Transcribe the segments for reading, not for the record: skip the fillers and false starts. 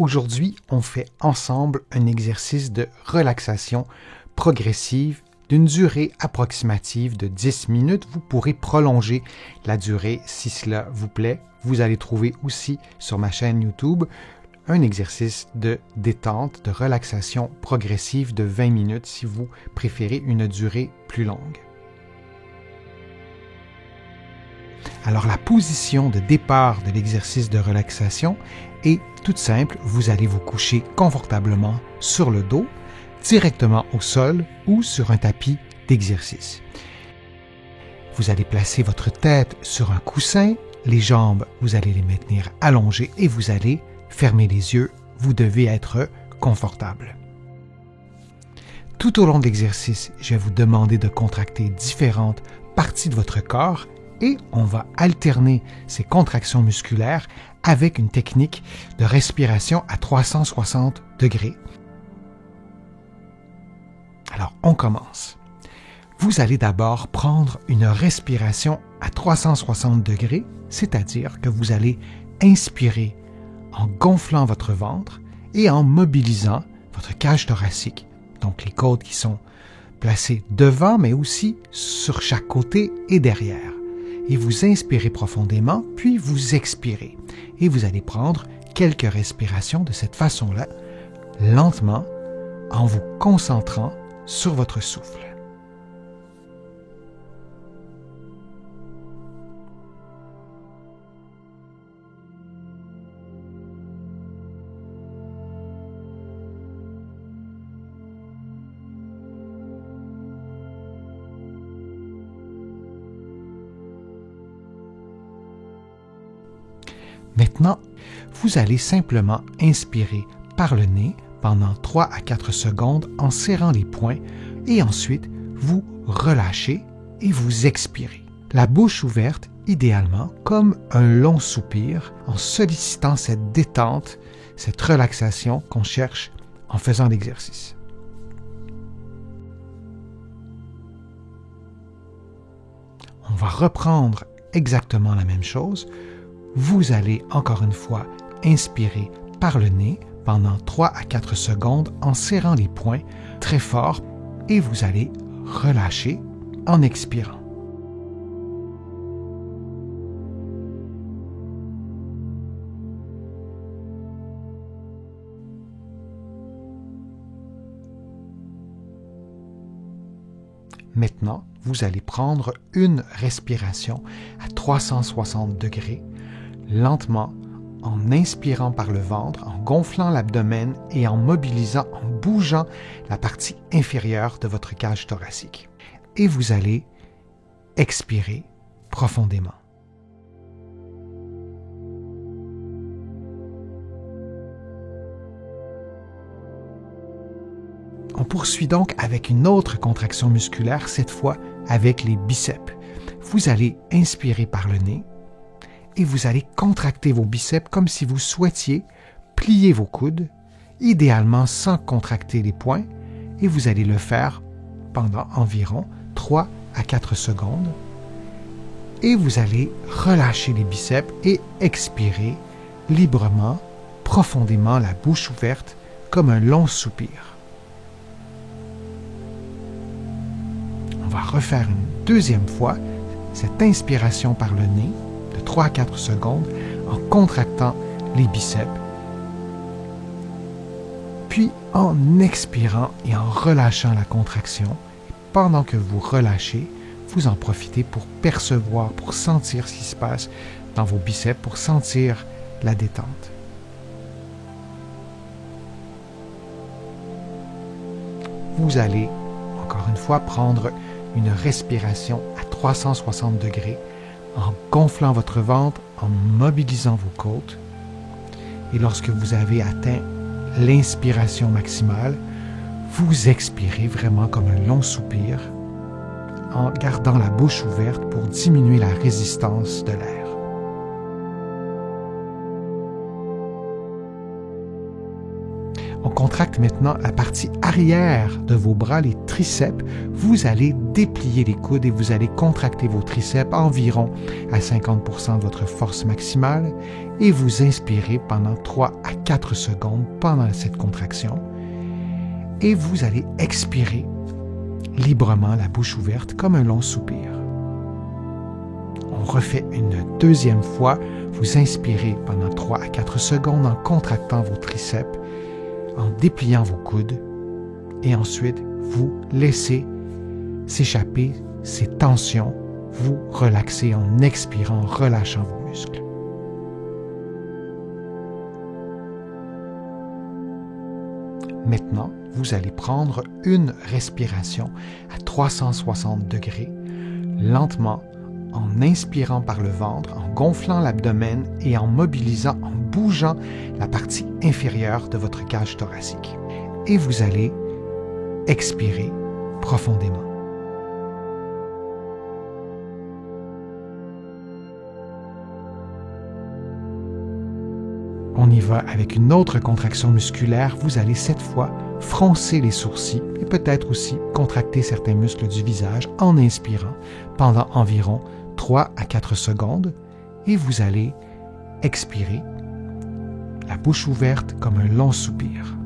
Aujourd'hui, on fait ensemble un exercice de relaxation progressive d'une durée approximative de 10 minutes. Vous pourrez prolonger la durée si cela vous plaît. Vous allez trouver aussi sur ma chaîne YouTube un exercice de détente, de relaxation progressive de 20 minutes si vous préférez une durée plus longue. Alors la position de départ de l'exercice de relaxation est toute simple. Vous allez vous coucher confortablement sur le dos, directement au sol ou sur un tapis d'exercice. Vous allez placer votre tête sur un coussin, les jambes, vous allez les maintenir allongées et vous allez fermer les yeux. Vous devez être confortable. Tout au long de l'exercice, je vais vous demander de contracter différentes parties de votre corps et on va alterner ces contractions musculaires avec une technique de respiration à 360 degrés. Alors, on commence. Vous allez d'abord prendre une respiration à 360 degrés, c'est-à-dire que vous allez inspirer en gonflant votre ventre et en mobilisant votre cage thoracique, donc les côtes qui sont placées devant, mais aussi sur chaque côté et derrière. Et vous inspirez profondément, puis vous expirez. Et vous allez prendre quelques respirations de cette façon-là, lentement, en vous concentrant sur votre souffle. Maintenant, vous allez simplement inspirer par le nez pendant 3 à 4 secondes en serrant les poings et ensuite vous relâchez et vous expirez. La bouche ouverte, idéalement, comme un long soupir en sollicitant cette détente, cette relaxation qu'on cherche en faisant l'exercice. On va reprendre exactement la même chose. Vous allez encore une fois inspirer par le nez pendant 3 à 4 secondes en serrant les poings très fort et vous allez relâcher en expirant. Maintenant, vous allez prendre une respiration à 360 degrés, lentement, en inspirant par le ventre, en gonflant l'abdomen et en mobilisant, en bougeant la partie inférieure de votre cage thoracique. Et vous allez expirer profondément. On poursuit donc avec une autre contraction musculaire, cette fois avec les biceps. Vous allez inspirer par le nez et vous allez contracter vos biceps comme si vous souhaitiez plier vos coudes, idéalement sans contracter les poings, et vous allez le faire pendant environ 3 à 4 secondes. Et vous allez relâcher les biceps et expirer librement, profondément, la bouche ouverte, comme un long soupir. On va refaire une deuxième fois cette inspiration par le nez de 3 à 4 secondes en contractant les biceps, puis en expirant et en relâchant la contraction. Pendant que vous relâchez, vous en profitez pour percevoir, pour sentir ce qui se passe dans vos biceps, pour sentir la détente. Vous allez, encore une fois, prendre une respiration à 360 degrés en gonflant votre ventre, en mobilisant vos côtes. Et lorsque vous avez atteint l'inspiration maximale, vous expirez vraiment comme un long soupir en gardant la bouche ouverte pour diminuer la résistance de l'air. On contracte maintenant la partie arrière de vos bras, les triceps. Vous allez déplier les coudes et vous allez contracter vos triceps environ à 50% de votre force maximale et vous inspirez pendant 3 à 4 secondes pendant cette contraction. Et vous allez expirer librement, la bouche ouverte, comme un long soupir. On refait une deuxième fois. Vous inspirez pendant 3 à 4 secondes en contractant vos triceps, en dépliant vos coudes, et ensuite vous laissez s'échapper ces tensions, vous relaxez en expirant, en relâchant vos muscles. Maintenant, vous allez prendre une respiration à 360 degrés, lentement, en inspirant par le ventre, en gonflant l'abdomen et en mobilisant, en bougeant la partie inférieure de votre cage thoracique. Et vous allez expirer profondément. On y va avec une autre contraction musculaire. Vous allez cette fois froncer les sourcils et peut-être aussi contracter certains muscles du visage en inspirant pendant environ 3 à 4 secondes et vous allez expirer, la bouche ouverte comme un long soupir.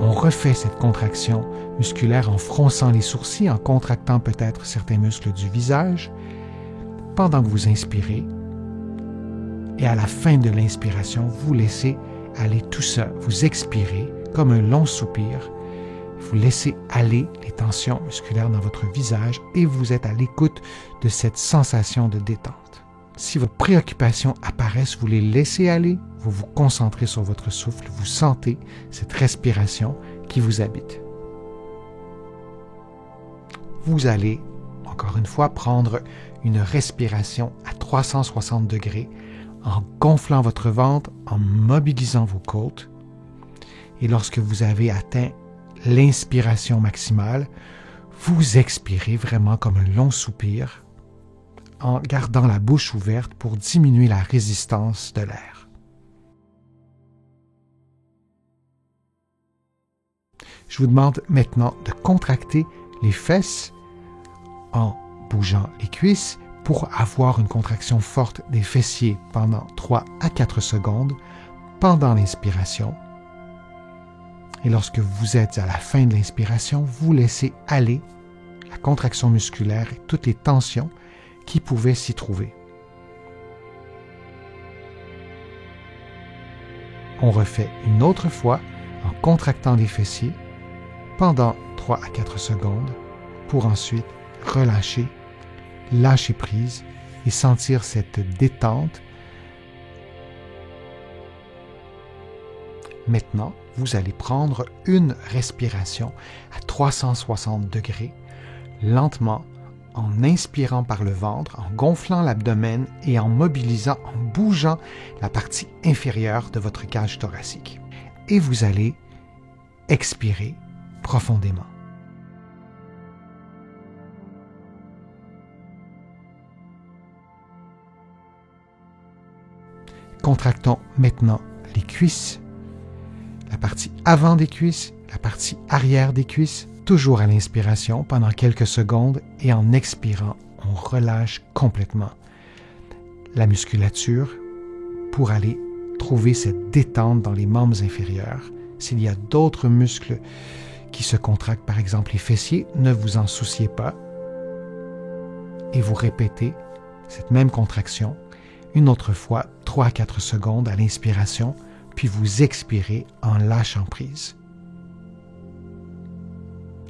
On refait cette contraction musculaire en fronçant les sourcils, en contractant peut-être certains muscles du visage pendant que vous inspirez. Et à la fin de l'inspiration, vous laissez aller tout ça. Vous expirez comme un long soupir. Vous laissez aller les tensions musculaires dans votre visage et vous êtes à l'écoute de cette sensation de détente. Si vos préoccupations apparaissent, vous les laissez aller, vous vous concentrez sur votre souffle, vous sentez cette respiration qui vous habite. Vous allez, encore une fois, prendre une respiration à 360 degrés en gonflant votre ventre, en mobilisant vos côtes. Et lorsque vous avez atteint l'inspiration maximale, vous expirez vraiment comme un long soupir en gardant la bouche ouverte pour diminuer la résistance de l'air. Je vous demande maintenant de contracter les fesses en bougeant les cuisses pour avoir une contraction forte des fessiers pendant 3 à 4 secondes pendant l'inspiration. Et lorsque vous êtes à la fin de l'inspiration, vous laissez aller la contraction musculaire et toutes les tensions qui pouvaient s'y trouver. On refait une autre fois en contractant les fessiers pendant 3 à 4 secondes pour ensuite relâcher, lâcher prise et sentir cette détente. Maintenant, vous allez prendre une respiration à 360 degrés, lentement, en inspirant par le ventre, en gonflant l'abdomen et en mobilisant, en bougeant la partie inférieure de votre cage thoracique. Et vous allez expirer profondément. Contractons maintenant les cuisses, la partie avant des cuisses, la partie arrière des cuisses, toujours à l'inspiration pendant quelques secondes et en expirant, on relâche complètement la musculature pour aller trouver cette détente dans les membres inférieurs. S'il y a d'autres muscles qui se contractent, par exemple les fessiers, ne vous en souciez pas et vous répétez cette même contraction une autre fois, 3 à 4 secondes à l'inspiration, puis vous expirez en lâchant prise.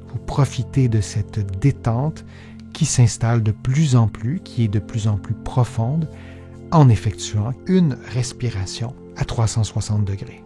Vous profitez de cette détente qui s'installe de plus en plus, qui est de plus en plus profonde, en effectuant une respiration à 360 degrés.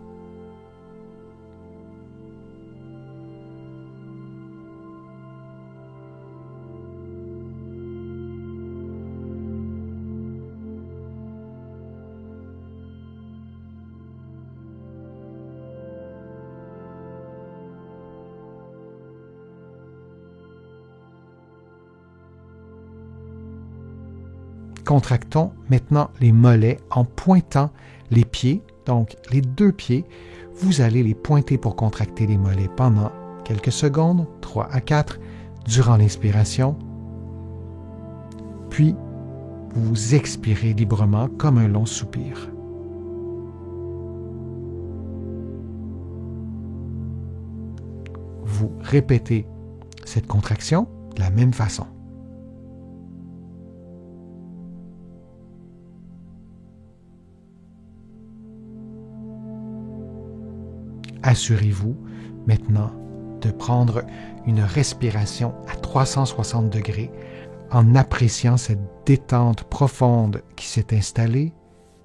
Contractons maintenant les mollets en pointant les pieds. Donc, les 2 pieds, vous allez les pointer pour contracter les mollets pendant quelques secondes, 3 à 4, durant l'inspiration. Puis, vous expirez librement comme un long soupir. Vous répétez cette contraction de la même façon. Assurez-vous maintenant de prendre une respiration à 360 degrés en appréciant cette détente profonde qui s'est installée,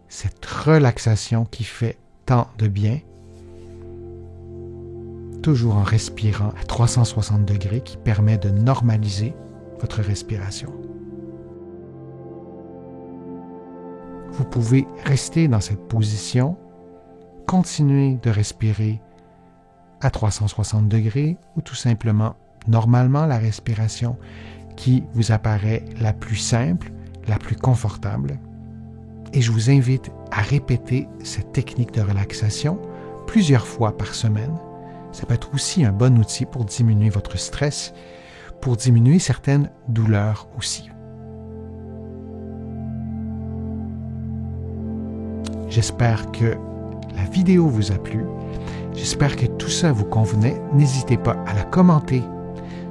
cette relaxation qui fait tant de bien, toujours en respirant à 360 degrés qui permet de normaliser votre respiration. Vous pouvez rester dans cette position, continuer de respirer à 360 degrés ou tout simplement, normalement, la respiration qui vous apparaît la plus simple, la plus confortable. Et je vous invite à répéter cette technique de relaxation plusieurs fois par semaine. Ça peut être aussi un bon outil pour diminuer votre stress, pour diminuer certaines douleurs aussi. J'espère que la vidéo vous a plu. J'espère que tout ça vous convenait. N'hésitez pas à la commenter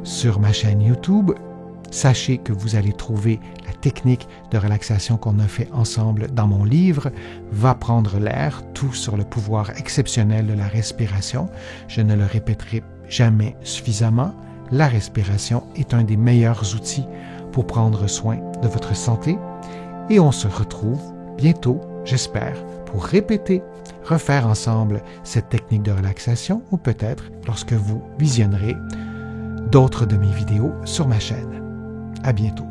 sur ma chaîne YouTube. Sachez que vous allez trouver la technique de relaxation qu'on a fait ensemble dans mon livre « Va prendre l'air », tout sur le pouvoir exceptionnel de la respiration. Je ne le répéterai jamais suffisamment. La respiration est un des meilleurs outils pour prendre soin de votre santé. Et on se retrouve bientôt, j'espère, pour refaire ensemble cette technique de relaxation ou peut-être lorsque vous visionnerez d'autres de mes vidéos sur ma chaîne. À bientôt.